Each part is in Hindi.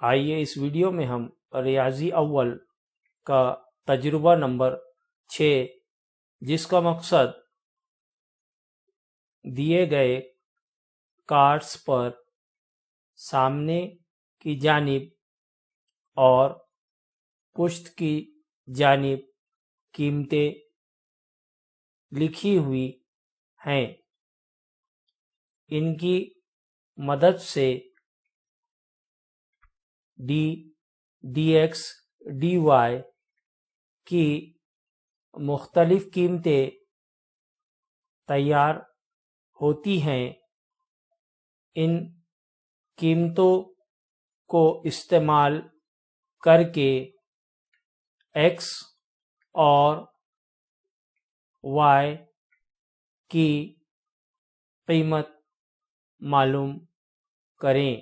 आइए इस वीडियो में हम रियाजी अव्वल का तजुर्बा नंबर 6, जिसका मकसद दिए गए कार्ड्स पर सामने की जानिब और पुश्त की जानिब कीमतें लिखी हुई हैं, इनकी मदद से dx dy की मुख्तलिफ कीमतें तैयार होती हैं। इन कीमतों को इस्तेमाल करके x और y की कीमत मालूम करें।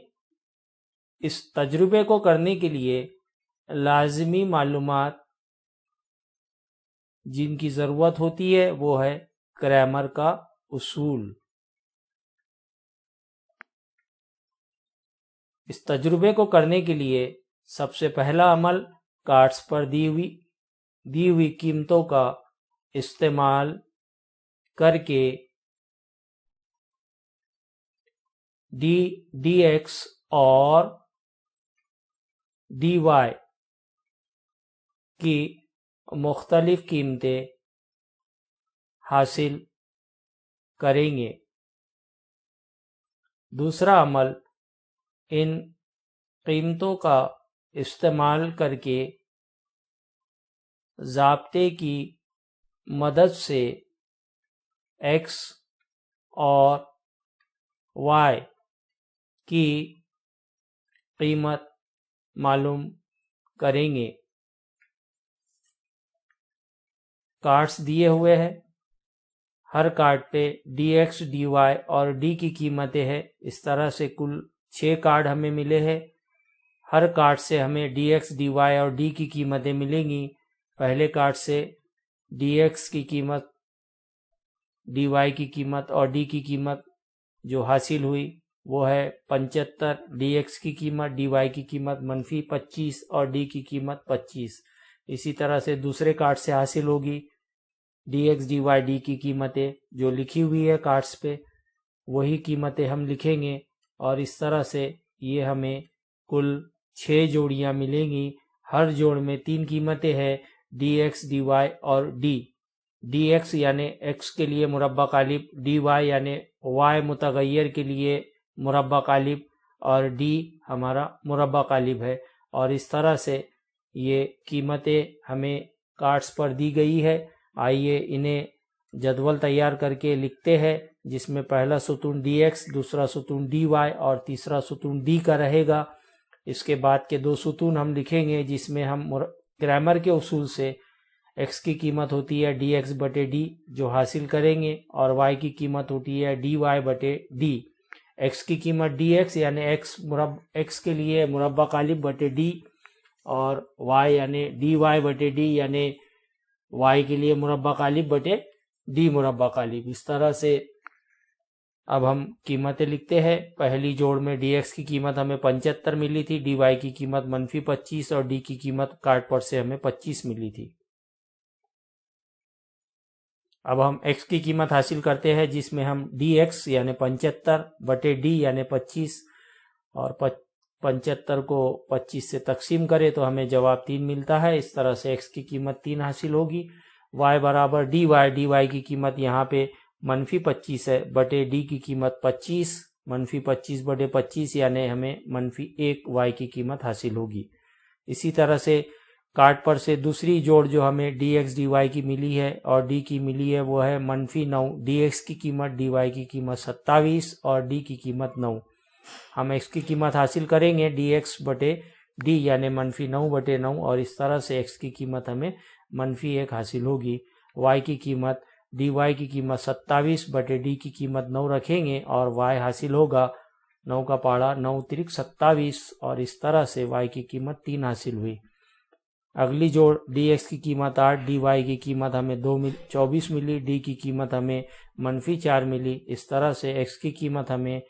इस तजुर्बे को करने के लिए लाज़मी मालूमात जिनकी ज़रूरत होती है वो है क्रैमर का उसूल। इस तजुर्बे को करने के लिए सबसे पहला अमल कार्ड्स पर दी हुई कीमतों का इस्तेमाल करके dx और dy की मुख्तलिफ कीमतें हासिल करेंगे। दूसरा अमल, इन कीमतों का इस्तेमाल करके ज़ाब्ते की मदद से x और y की कीमत मालूम करेंगे। कार्ड्स दिए हुए हैं, हर कार्ड पे dx dy और d की कीमतें हैं। इस तरह से कुल 6 कार्ड हमें मिले हैं। हर कार्ड से हमें dx dy और d की कीमतें मिलेंगी। पहले कार्ड से dx की कीमत, dy की कीमत और d की कीमत जो हासिल हुई वो है 75। dx की कीमत, dy की कीमत -25 और d की कीमत 25। इसी तरह से दूसरे कार्ड से हासिल होगी dx dy d की कीमतें जो लिखी हुई है कार्ड्स पे, वही कीमतें हम लिखेंगे और इस तरह से ये हमें कुल 6 जोड़ियाँ मिलेंगी। हर जोड़ में 3 कीमतें हैं, dx dy और d। dx यानी x के लिए मुरब्बा कालिब, dy यानी y मुतगय्यर के लिए मुरब्बा कालिब और d हमारा मुरब्बा कालिब है। और इस तरह से ये कीमतें हमें कार्ड्स पर दी गई है। आइए इन्हें जदवल तैयार करके लिखते हैं, जिसमें पहला सुतून dx, दूसरा सुतून dy और तीसरा सुतून d का रहेगा। इसके बाद के 2 सुतून हम लिखेंगे जिसमें हम क्रैमर के उसूल से x की कीमत होती है dx बटे d जो हासिल करेंगे और y की कीमत होती है dy बटे d। x की कीमत dx यानी x के लिए मुरब्बा कालिब बटे d और y यानी dy बटे d यानी y के लिए मुरब्बा कालिब बटे d मुरब्बा कालिब। इस तरह से अब हम कीमतें लिखते हैं। पहली जोड़ में dx की कीमत हमें 75 मिली थी, dy की कीमत -25 और d की कीमत कार्ड पर से हमें 25 मिली थी। अब हम x की कीमत हासिल करते हैं जिसमें हम dx यानी 75 बटे d यानी 25 और 75 को 25 से तकसीम करें तो हमें जवाब 3 मिलता है। इस तरह से x की कीमत 3 हासिल होगी। y बराबर dy की कीमत यहाँ पे -25 है बटे d की कीमत 25, -25 बटे 25 यानी हमें -1 y की कीमत हासिल होगी। इसी तरह से कार्ड पर से दूसरी जोड़ जो हमें dx dy की मिली है और d की मिली है वो है -9। dx की कीमत, dy की कीमत 27 और d की कीमत 9। हम x की कीमत हासिल करेंगे dx बटे d यानी -9 बटे 9 और इस तरह से x की कीमत हमें -1 हासिल होगी। y की कीमत, dy की कीमत 27 बटे d की कीमत 9 रखेंगे और y हासिल होगा 9 का पाड़ा 9 त्रिक 27 और इस तरह से y की कीमत 3 हासिल हुई। अगली जोड़ dx की कीमत 8, dy की कीमत हमें 24 मिली, d की कीमत हमें -4 मिली। इस तरह से x की कीमत हमें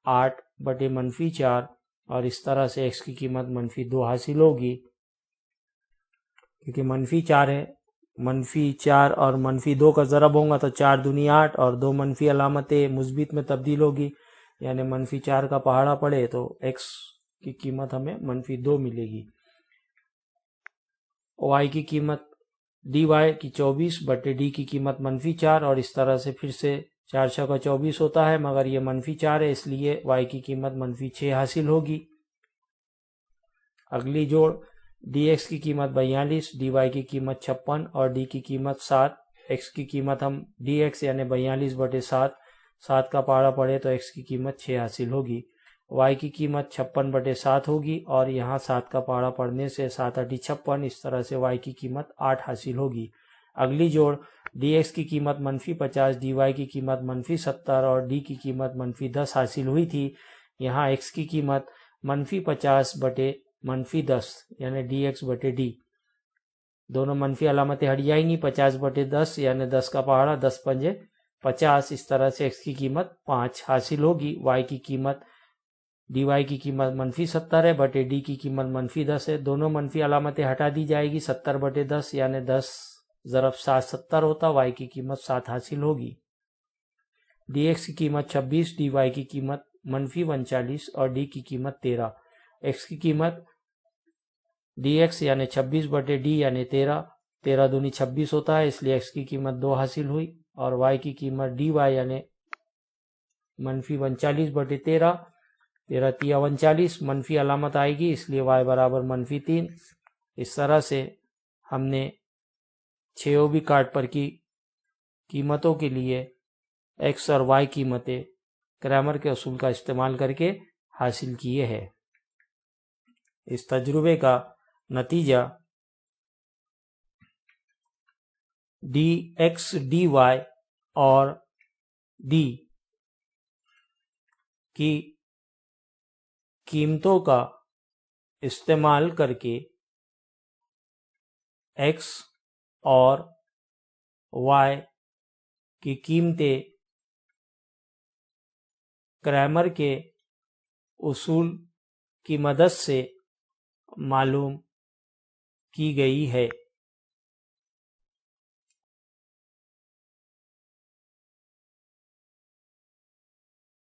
8 बटे -4 और इस तरह से x की कीमत -2 हासिल होगी, क्योंकि -4 है। -4 और -2 का ज़रब होगा तो 4 दूनी 8 और 2 मनफी अलामतें मुस्बित में तब्दील होगी, यानी -4 का पहाड़ा पड़े तो x की कीमत हमें -2 मिलेगी। y की कीमत dy की 24 बटे d की कीमत -4 और इस तरह से फिर से 4 6 का 24 होता है, मगर ये -4 है इसलिए y की कीमत -6 हासिल होगी। अगली जोड़ dx की कीमत 42, dy की कीमत 56 और d की कीमत 7। x की कीमत हम dx यानी 42 बटे 7 का पहाड़ा पड़े तो x की कीमत 6 हासिल होगी। y की कीमत 56 बटे 7 होगी और यहाँ 7 का पहाड़ा पड़ने से 7 8 56, इस तरह से y की कीमत 8 हासिल होगी। अगली जोड़ dx की कीमत -50, dy की कीमत -70 और d की कीमत -10 हासिल हुई थी। यहाँ x की कीमत -50 बटे -10 यानी dx बटे d, दोनों मनफी अलामतें हट जाएंगी। 50 बटे 10 यानी 10 का पहाड़ा 10 पंजे 50, इस तरह से x की कीमत 5 हासिल होगी। y की कीमत dy की कीमत -70 है बटे d की कीमत -10 है, दोनों मनफी अलामतें हटा दी जाएगी। 70 बटे 10 यानी 10 ज़रब 7 70 होता, y की कीमत 7 हासिल होगी। dx की कीमत 26, dy की कीमत -39 और d की कीमत 13। x की कीमत dx यानी 26 बटे d यानी 13, 13 दूनी 26 होता है इसलिए x की कीमत 2 हासिल हुई। और y की कीमत dy यानी -39 बटे 13, 13 तिया 39, मनफी अलामत आएगी इसलिए y बराबर -3। इस तरह से हमने 6 भी कार्ड पर की कीमतों के लिए x और y कीमतें क्रैमर के असूल का इस्तेमाल करके हासिल किए हैं। इस तजुर्बे का नतीजा dx, dy और d की कीमतों का इस्तेमाल करके x और y की कीमतें क्रैमर के उसूल की मदद से मालूम की गई है।